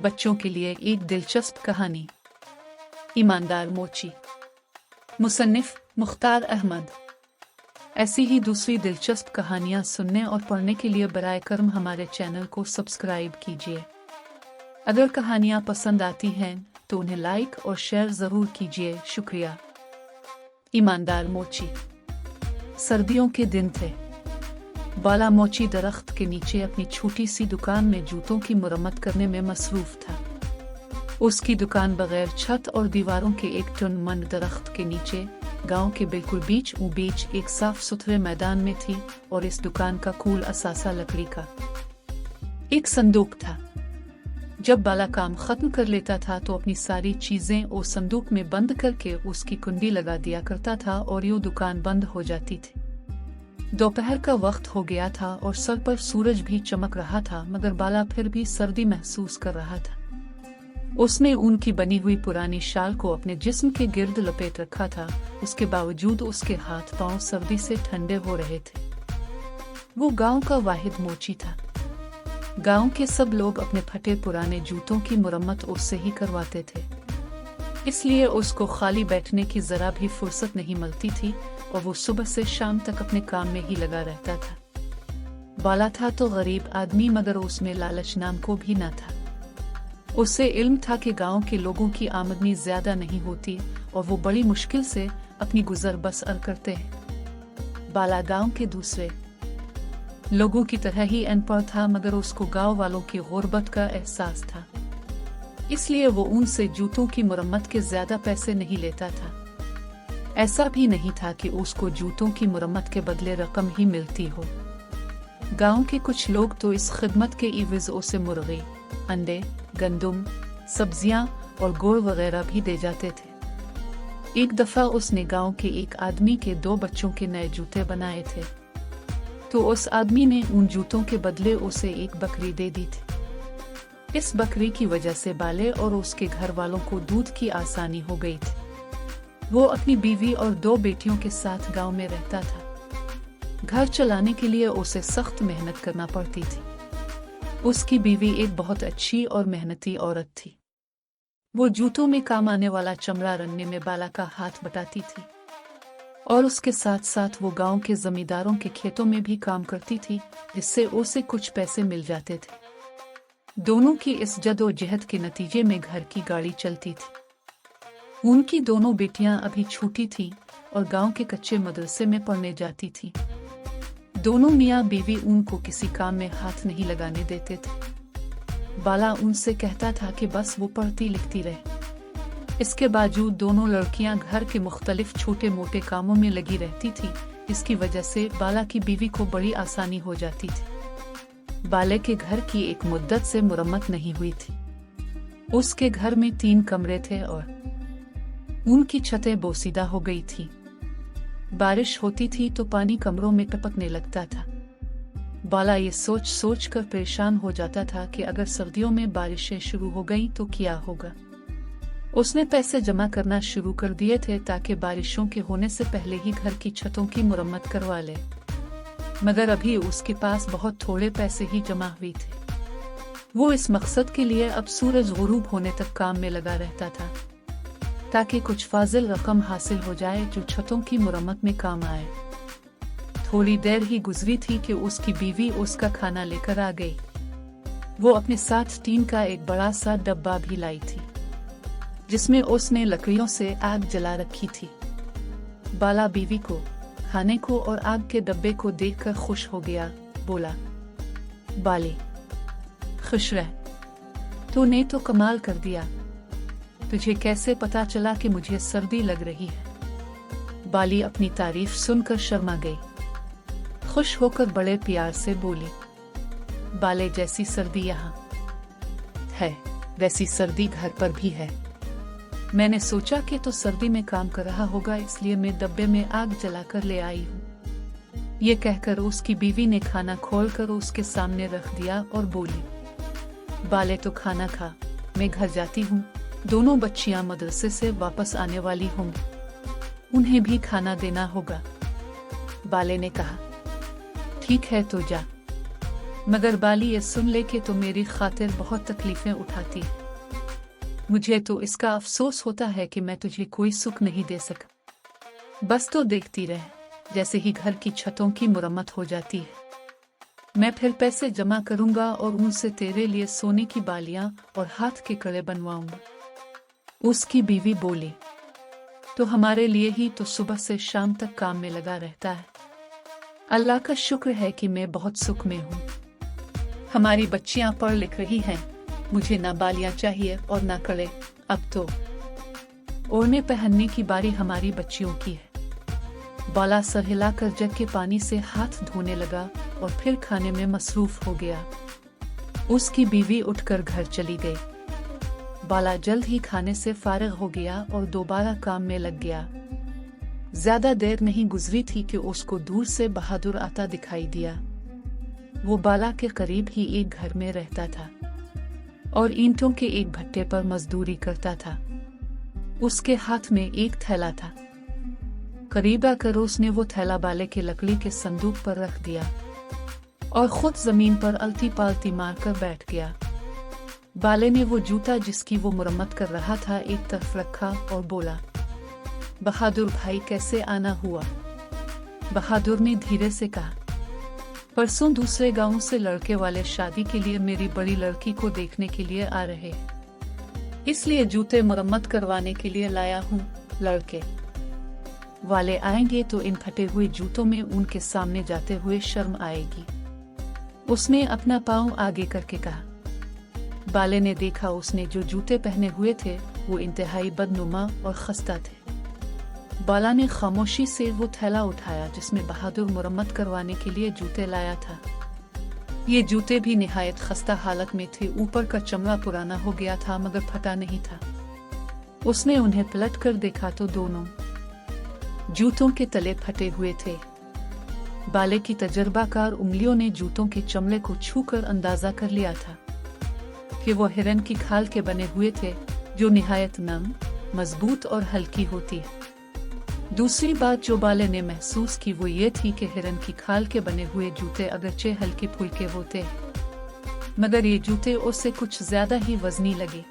बच्चों के लिए एक दिलचस्प कहानी। ईमानदार मोची। मुसन्निफ मुख्तार अहमद। ऐसी ही दूसरी दिलचस्प कहानियाँ सुनने और पढ़ने के लिए बराए करम हमारे चैनल को सब्सक्राइब कीजिए। अगर कहानियाँ पसंद आती हैं तो उन्हें लाइक और शेयर ज़रूर कीजिए। शुक्रिया। ईमानदार मोची। सर्दियों के दिन थे। बाला मोची दरख्त के नीचे अपनी छोटी सी दुकान में जूतों की मुरम्मत करने में मसरूफ था। उसकी दुकान बगैर छत और दीवारों के एक टुनमंद दरख्त के नीचे गांव के बिल्कुल बीच एक साफ सुथरे मैदान में थी और इस दुकान का कूल असासा लकड़ी का एक संदूक था। जब बाला काम खत्म कर लेता था तो अपनी सारी चीजें उस संदूक में बंद करके उसकी कुंडी लगा दिया करता था और यूं दुकान बंद हो जाती थी। दोपहर का वक्त हो गया था और सर पर सूरज भी चमक रहा था, मगर बाला फिर भी सर्दी महसूस कर रहा था। उसने ऊन की बनी हुई पुरानी शाल को अपने जिस्म के गिर्द लपेट रखा था। उसके बावजूद उसके हाथ पांव सर्दी से ठंडे हो रहे थे। वो गांव का वाहिद मोची था। गांव के सब लोग अपने फटे पुराने जूतों की मुरम्मत उससे ही करवाते थे, इसलिए उसको खाली बैठने की जरा भी फुर्सत नहीं मिलती थी और वो सुबह से शाम तक अपने काम में ही लगा रहता था। बाला था तो गरीब आदमी, मगर उसमें लालच नाम को भी न था। उसे इल्म था कि गांव के लोगों की आमदनी ज्यादा नहीं होती और वो बड़ी मुश्किल से अपनी गुजर बसर करते हैं। बाला गांव के दूसरे लोगों की तरह ही अनपढ़ था, मगर उसको गांव वालों की गुर्बत का एहसास था, इसलिए वो उनसे जूतों की मुरम्मत के ज्यादा पैसे नहीं लेता था। ऐसा भी नहीं था कि उसको जूतों की मुरम्मत के बदले रकम ही मिलती हो। गांव के कुछ लोग तो इस खिदमत के इवज़ उसे मुर्गी, अंडे, गंदुम, सब्जियां और गुड़ वगैरह भी दे जाते थे। एक दफा उसने गांव के एक आदमी के 2 बच्चों के नए जूते बनाए थे, तो उस आदमी ने उन जूतों के बदले उसे एक बकरी दे दी थी। इस बकरी की वजह से बाले और उसके घर वालों को दूध की आसानी हो गई थी। वो अपनी बीवी और 2 बेटियों के साथ गांव में रहता था। घर चलाने के लिए उसे सख्त मेहनत करना पड़ती थी। उसकी बीवी एक बहुत अच्छी और मेहनती औरत थी। वो जूतों में काम आने वाला चमड़ा रनने में बाला का हाथ बटाती थी और उसके साथ साथ वो गांव के जमींदारों के खेतों में भी काम करती थी, जिससे उसे कुछ पैसे मिल जाते थे। दोनों की इस जदोजहद के नतीजे में घर की गाड़ी चलती थी। उनकी दोनों बेटियां अभी छोटी थीं और गांव के कच्चे मदरसे में पढ़ने जाती थीं। दोनों मियाँ बीवी उनको किसी काम में हाथ नहीं लगाने देते थे। बाला उनसे कहता था कि बस वो पढ़ती लिखती रहे। इसके बावजूद दोनों लड़कियां घर के मुख्तलिफ छोटे मोटे कामों में लगी रहती थी, जिसकी वजह से बाला की बीवी को बड़ी आसानी हो जाती थी। बाले के घर की एक मुद्दत से मुरम्मत नहीं हुई थी। उसके घर में 3 कमरे थे और उनकी छतें बोसीदा हो गई थी। बारिश होती थी तो पानी कमरों में टपकने लगता था। बाला ये सोच कर परेशान हो जाता था कि अगर सर्दियों में बारिशें शुरू हो गई तो क्या होगा। उसने पैसे जमा करना शुरू कर दिए थे ताकि बारिशों के होने से पहले ही घर की छतों की मुरम्मत करवा ले, मगर अभी उसके पास बहुत थोड़े पैसे ही जमा हुए थे। वो इस मकसद के लिए अब सूरज गुरूब होने तक काम में लगा रहता था, ताकि कुछ फाजिल रकम हासिल हो जाए जो छतों की मुरम्मत में काम आए। थोड़ी देर ही गुजरी थी कि उसकी बीवी उसका खाना लेकर आ गई। वो अपने साथ टीन का एक बड़ा सा डब्बा भी लाई थी, जिसमें उसने लकड़ियों से आग जला रखी थी। बाला बीवी को, खाने को और आग के डब्बे को देखकर खुश हो गया। बोला, बाली, खुश रह, तूने तो कमाल कर दिया। तुझे कैसे पता चला कि मुझे सर्दी लग रही है? बाली अपनी तारीफ सुनकर शर्मा गई। खुश होकर बड़े प्यार से बोली, बाले, जैसी सर्दी यहाँ है वैसी सर्दी घर पर भी है। मैंने सोचा कि तो सर्दी में काम कर रहा होगा, इसलिए मैं डब्बे में आग जलाकर ले आई हूँ। ये कहकर उसकी बीवी ने खाना खोलकर उसके सामने रख दिया और बोली, बाले, तो खाना खा, मैं घर जाती हूँ। दोनों बच्चियां मदरसे से वापस आने वाली होंगी, उन्हें भी खाना देना होगा। बाले ने कहा, ठीक है तो जा। मगर बाली ये सुन ले कि तो मेरी खातिर बहुत तकलीफें उठाती है। मुझे तो इसका अफसोस होता है कि मैं तुझे कोई सुख नहीं दे सका। बस तो देखती रह, जैसे ही घर की छतों की मुरम्मत हो जाती है मैं फिर पैसे जमा करूंगा और उनसे तेरे लिए सोने की बालियां और हाथ के कड़े बनवाऊंगा। उसकी बीवी बोली, तो हमारे लिए ही तो सुबह से शाम तक काम में लगा रहता है। अल्लाह का शुक्र है कि मैं बहुत सुख में हूँ। हमारी बच्चियां पढ़ लिख रही हैं, मुझे ना बालियां चाहिए और ना कड़े। अब तो ओढ़ने पहनने की बारी हमारी बच्चियों की है। बाला सर हिलाकर जग के पानी से हाथ धोने लगा और फिर खाने में मसरूफ हो गया। उसकी बीवी उठकर घर चली गई। बाला जल्द ही खाने से फारिग हो गया और दोबारा काम में लग गया। ज्यादा देर नहीं गुजरी थी कि उसको दूर से बहादुर आता दिखाई दिया। वो बाला के करीब ही एक घर में रहता था और ईंटों के एक भट्टे पर मजदूरी करता था। उसके हाथ में एक थैला था। करीब आकर उसने वो थैला बाले के लकड़ी के संदूक पर रख दिया और खुद जमीन पर अलती पालती मारकर बैठ गया। बाले ने वो जूता जिसकी वो मुरम्मत कर रहा था एक तरफ रखा और बोला, बहादुर भाई कैसे आना हुआ? बहादुर ने धीरे से कहा, परसों दूसरे गांव से लड़के वाले शादी के लिए मेरी बड़ी लड़की को देखने के लिए आ रहे हैं, इसलिए जूते मुरम्मत करवाने के लिए लाया हूँ। लड़के वाले आएंगे तो इन फटे हुए जूतों में उनके सामने जाते हुए शर्म आएगी। उसने अपना पांव आगे करके कहा। बाले ने देखा उसने जो जूते पहने हुए थे वो इंतहाई बदनुमा और खस्ता थे। बाला ने खामोशी से वो थैला उठाया जिसमें बहादुर मुरम्मत करवाने के लिए जूते लाया था। ये जूते भी निहायत खस्ता हालत में थे। ऊपर का चमड़ा पुराना हो गया था मगर फटा नहीं था। उसने उन्हें पलट कर देखा तो दोनों जूतों के तले फटे हुए थे। बाले की तजर्बाकार उंगलियों ने जूतों के चमड़े को छूकर अंदाजा कर लिया था कि वो हिरन की खाल के बने हुए थे, जो निहायत नम, मजबूत और हल्की होती है। दूसरी बात जो बाले ने महसूस की वो ये थी कि हिरन की खाल के बने हुए जूते अगरचे हल्के फुल्के होते मगर ये जूते उससे कुछ ज्यादा ही वजनी लगे।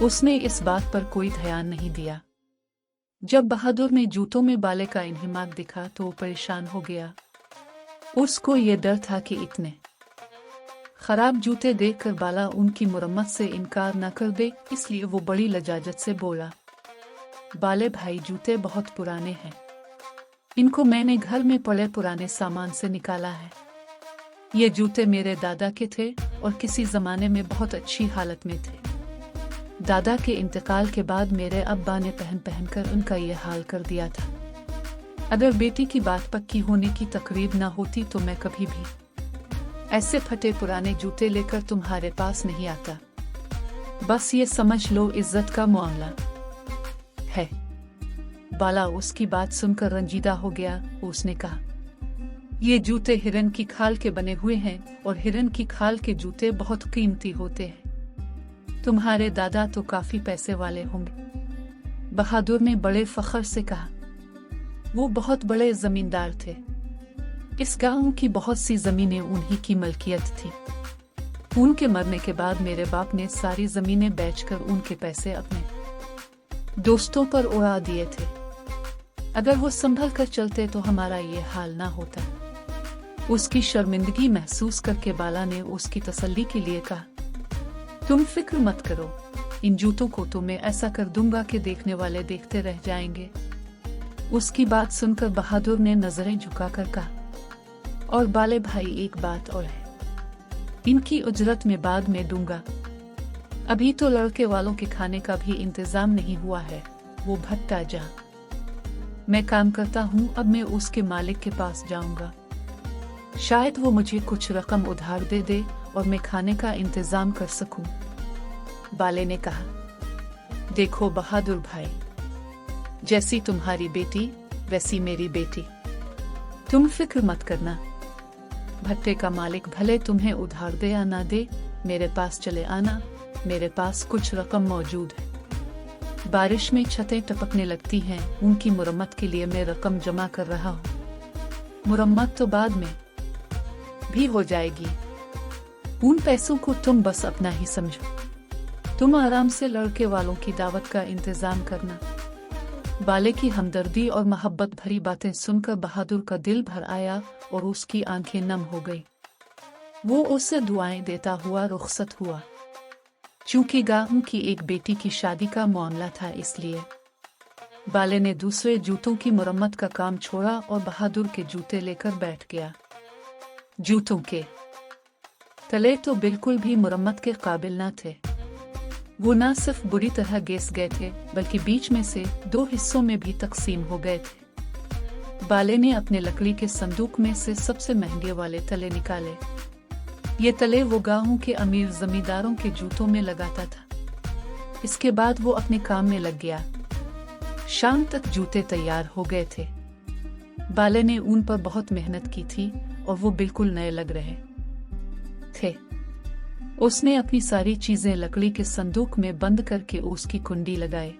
उसने इस बात पर कोई ध्यान नहीं दिया। जब बहादुर ने जूतों में बाले का इन्हिमाक दिखा तो वो परेशान हो गया। उसको ये डर था कि इतने खराब जूते देखकर बाला उनकी मुरम्मत से इनकार न कर दे, इसलिए वो बड़ी लजाजत से बोला, बाले भाई जूते बहुत पुराने हैं, इनको मैंने घर में पड़े पुराने सामान से निकाला है। ये जूते मेरे दादा के थे और किसी जमाने में बहुत अच्छी हालत में थे। दादा के इंतकाल के बाद मेरे अब्बा ने पहन पहन कर उनका ये हाल कर दिया था। अगर बेटी की बात पक्की होने की तकरीब ना होती तो मैं कभी भी ऐसे फटे पुराने जूते लेकर तुम्हारे पास नहीं आता। बस ये समझ लो इज्जत का मामला है। बाला उसकी बात सुनकर रंजीदा हो गया। उसने कहा, ये जूते हिरन की खाल के बने हुए हैं और हिरन की खाल के जूते बहुत कीमती होते हैं। तुम्हारे दादा तो काफी पैसे वाले होंगे। बहादुर ने बड़े फख्र से कहा। वो बहुत बड़े जमींदार थे। इस गांव की बहुत सी जमीनें उन्हीं की मलकियत थी। उनके मरने के बाद मेरे बाप ने सारी जमीनें बेचकर उनके पैसे अपने दोस्तों पर उड़ा दिए थे। अगर वो संभल कर चलते तो हमारा ये हाल ना होता। उसकी शर्मिंदगी महसूस करके बाला ने उसकी तसल्ली के लिए कहा, तुम फिक्र मत करो, इन जूतों को तो मैं ऐसा कर दूंगा कि देखने वाले देखते रह जाएंगे। उसकी बात सुनकर बहादुर ने नजरें झुकाकर कहा, और बाले भाई एक बात और है, इनकी उजरत में बाद में दूंगा। अभी तो लड़के वालों के खाने का भी इंतजाम नहीं हुआ है। वो भट्टा जा मैं काम करता हूँ, अब मैं उसके मालिक के पास जाऊंगा। शायद वो मुझे कुछ रकम उधार दे दे और मैं खाने का इंतजाम कर सकूं। बाले ने कहा, देखो बहादुर भाई, जैसी तुम्हारी बेटी वैसी मेरी बेटी, तुम फिक्र मत करना। भट्टे का मालिक भले तुम्हें उधार दे या ना दे, मेरे पास चले आना, मेरे पास कुछ रकम मौजूद है। बारिश में छतें टपकने लगती हैं, उनकी मुरम्मत के लिए मैं रकम जमा कर रहा हूँ। मुरम्मत तो बाद में भी हो जाएगी। उन पैसों को तुम बस अपना ही समझो। तुम आराम से लड़के वालों की दावत का इंतजाम करना। बाले की हमदर्दी और मोहब्बत भरी बातें सुनकर बहादुर का दिल भर आया और उसकी आंखें नम हो गई। वो उससे दुआएं देता हुआ रुखसत हुआ। चूंकि गांव की एक बेटी की शादी का मामला था, इसलिए बाले ने दूसरे जूतों की मरम्मत का काम छोड़ा और बहादुर के जूते लेकर बैठ गया। जूतों के तले तो बिल्कुल भी मरम्मत के काबिल न थे। वो न सिर्फ बुरी तरह घिस गए थे, बल्कि बीच में से 2 हिस्सों में भी तकसीम हो गए थे। बाले ने अपने लकड़ी के संदूक में से सबसे महंगे वाले तले निकाले। ये तले वो गांव के अमीर जमींदारों के जूतों में लगाता था। इसके बाद वो अपने काम में लग गया। शाम तक जूते तैयार हो गए थे। बाले ने उन पर बहुत मेहनत की थी और वो बिल्कुल नए लग रहे थे। उसने अपनी सारी चीजें लकड़ी के संदूक में बंद करके उसकी कुंडी लगाई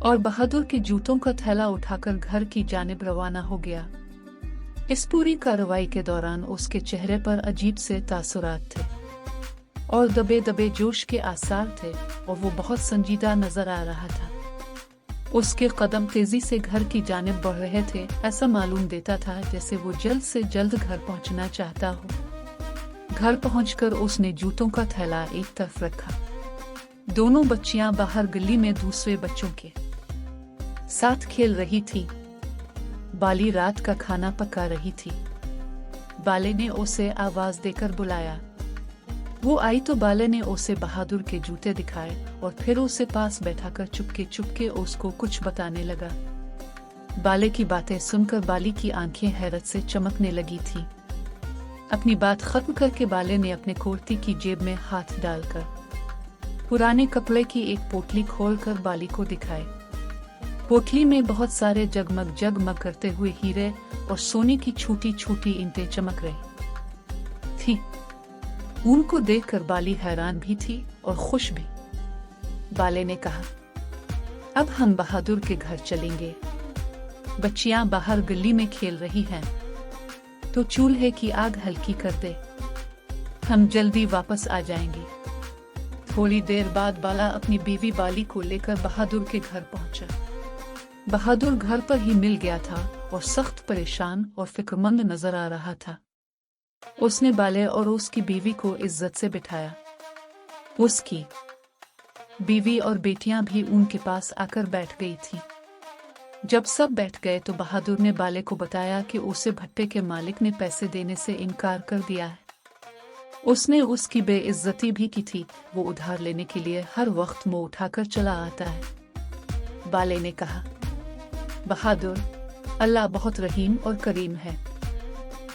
और बहादुर के जूतों का थैला उठाकर घर की जानिब रवाना हो गया। इस पूरी कार्रवाई के दौरान उसके चेहरे पर अजीब से तासुरात थे और दबे दबे जोश के आसार थे और वो बहुत संजीदा नजर आ रहा था। उसके कदम तेजी से घर की जानिब बढ़ रहे थे। ऐसा मालूम देता था जैसे वो जल्द से जल्द घर पहुंचना चाहता हो। घर पहुंचकर उसने जूतों का थैला एक तरफ रखा। दोनों बच्चियां बाहर गली में दूसरे बच्चों के साथ खेल रही थी। बाली रात का खाना पका रही थी। बाले ने उसे आवाज देकर बुलाया। वो आई तो बाले ने उसे बहादुर के जूते दिखाए और फिर उसे पास बैठाकर चुपके चुपके उसको कुछ बताने लगा। बाले की बातें सुनकर बाली की आंखें हैरत से चमकने लगी थी। अपनी बात खत्म करके बाले ने अपने कुर्ती की जेब में हाथ डालकर पुराने कपड़े की एक पोटली खोलकर बाली को दिखाए। पोटली में बहुत सारे जगमग जगमग करते हुए हीरे और सोने की छोटी छोटी ईंटें चमक रही थी। उनको देखकर बाली हैरान भी थी और खुश भी। बाले ने कहा, अब हम बहादुर के घर चलेंगे। बच्चियां बाहर गली में खेल रही हैं, तो चूल्हे की आग हल्की कर दे। हम जल्दी वापस आ जाएंगे। थोड़ी देर बाद बाला अपनी बीवी बाली को लेकर बहादुर के घर पहुंचा। बहादुर घर पर ही मिल गया था और सख्त परेशान और फिक्रमंद नजर आ रहा था। उसने बाले और उसकी बीवी को इज्जत से बिठाया। उसकी बीवी और बेटियां भी उनके पास आकर बैठ गई थी। जब सब बैठ गए तो बहादुर ने बाले को बताया कि उसे भट्टे के मालिक ने पैसे देने से इनकार कर दिया है। उसने उसकी बेइज्जती भी की थी। वो उधार लेने के लिए हर वक्त मुंह उठाकर चला आता है। बाले ने कहा, बहादुर, अल्लाह बहुत रहीम और करीम है।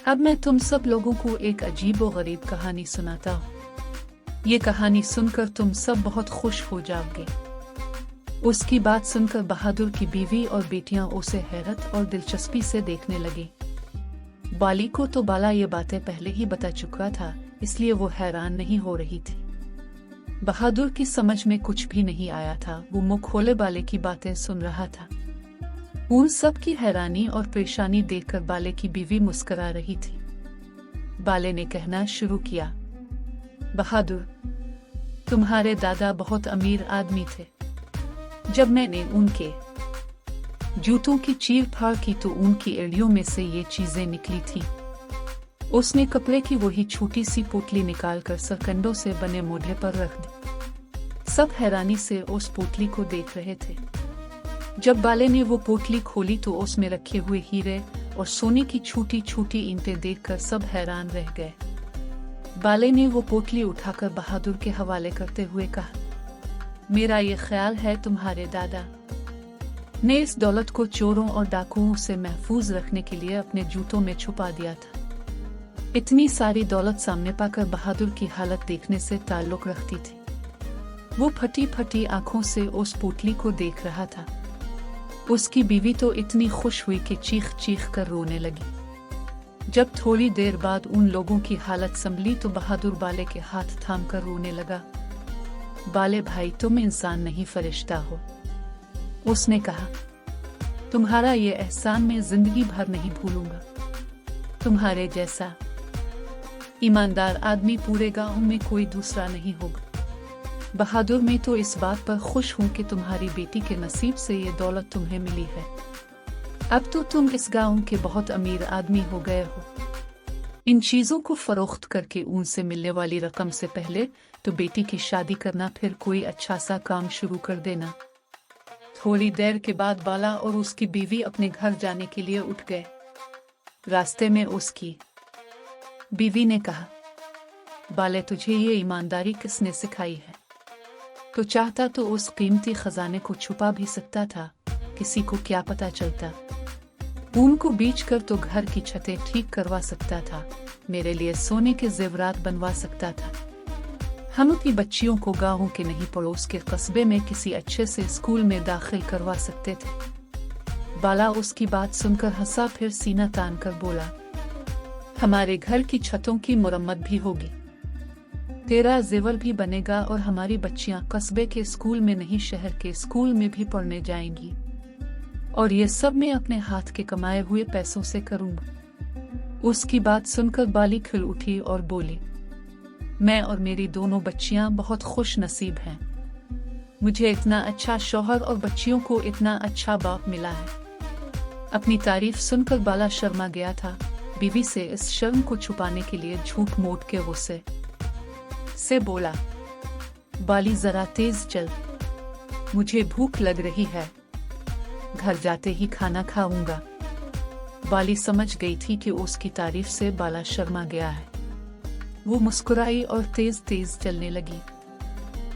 अब मैं तुम सब लोगों को एक अजीब और गरीब कहानी सुनाता हूँ। ये कहानी सुनकर तुम सब बहुत खुश हो जाओगे। उसकी बात सुनकर बहादुर की बीवी और बेटियां उसे हैरत और दिलचस्पी से देखने लगी। बाली को तो बाला ये बातें पहले ही बता चुका था, इसलिए वो हैरान नहीं हो रही थी। बहादुर की समझ में कुछ भी नहीं आया था। वो मुंह खोले बाले की बातें सुन रहा था। उन सब की हैरानी और परेशानी देखकर बाले की बीवी मुस्कुरा रही थी। बाले ने कहना शुरू किया, बहादुर, तुम्हारे दादा बहुत अमीर आदमी थे। जब मैंने उनके जूतों की चीर फाड़ की तो उनकी एड़ियों में से ये चीजें निकली थी। उसने कपड़े की वही छोटी सी पोटली निकालकर सरकंडों से बने मोढ़े पर रख दी। सब हैरानी से उस पोटली को देख रहे थे। जब बाले ने वो पोटली खोली तो उसमें रखे हुए हीरे और सोने की छोटी छोटी ईंटें देखकर सब हैरान रह गए। बाले ने वो पोटली उठाकर बहादुर के हवाले करते हुए कहा, मेरा ये ख्याल है तुम्हारे दादा ने इस दौलत को चोरों और डाकुओं से महफूज रखने के लिए अपने जूतों में छुपा दिया था। इतनी सारी दौलत सामने पाकर बहादुर की हालत देखने से ताल्लुक रखती थी। वो फटी फटी आंखों से उस पोटली को देख रहा था। उसकी बीवी तो इतनी खुश हुई कि चीख चीख कर रोने लगी। जब थोड़ी देर बाद उन लोगों की हालत संभली तो बहादुर बाले के हाथ थाम कर रोने लगा। बाले भाई, तुम इंसान नहीं फरिश्ता हो। उसने कहा, तुम्हारा ये एहसान मैं जिंदगी भर नहीं भूलूंगा। तुम्हारे जैसा ईमानदार आदमी पूरे गांव में कोई दूसरा नहीं होगा। बहादुर, मैं तो इस बात पर खुश हूँ कि तुम्हारी बेटी के नसीब से ये दौलत तुम्हें मिली है। अब तो तुम इस गांव के बहुत अमीर आदमी हो गए हो। इन चीजों को फरोख्त करके उनसे मिलने वाली रकम से पहले तो बेटी की शादी करना, फिर कोई अच्छा सा काम शुरू कर देना। थोड़ी देर के बाद बाला और उसकी बीवी अपने घर जाने के लिए उठ गए। रास्ते में उसकी बीवी ने कहा, बाले, तुझे ये ईमानदारी किसने सिखाई है? तो चाहता तो उस कीमती खजाने को छुपा भी सकता था, किसी को क्या पता चलता। ऊन को बेचकर तो घर की छतें ठीक करवा सकता था, मेरे लिए सोने के जेवरात बनवा सकता था। हम अपनी बच्चियों को गांव के नहीं, पड़ोस के कस्बे में किसी अच्छे से स्कूल में दाखिल करवा सकते थे। बाला उसकी बात सुनकर हंसा, फिर सीना तान कर बोला, हमारे घर की छतों की मुरम्मत भी होगी, तेरा जेवर भी बनेगा और हमारी बच्चियां कस्बे के स्कूल में नहीं, शहर के स्कूल में भी पढ़ने जाएंगी। और ये सब मैं अपने हाथ के कमाए हुए पैसों से करूंगा। उसकी बात सुनकर बाली खिल उठी और बोली, मैं और मेरी दोनों बच्चियां बहुत खुश नसीब हैं। मुझे इतना अच्छा शौहर और बच्चियों को इतना अच्छा बाप मिला है। अपनी तारीफ सुनकर बाला शर्मा गया था। बीवी से इस शर्म को छुपाने के लिए झूठ मूठ के गुस्से से बोला, बाली, जरा तेज चल, मुझे भूख लग रही है, घर जाते ही खाना खाऊंगा। बाली समझ गई थी कि उसकी तारीफ से बाला शर्मा गया है। वो मुस्कुराई और तेज तेज चलने लगी।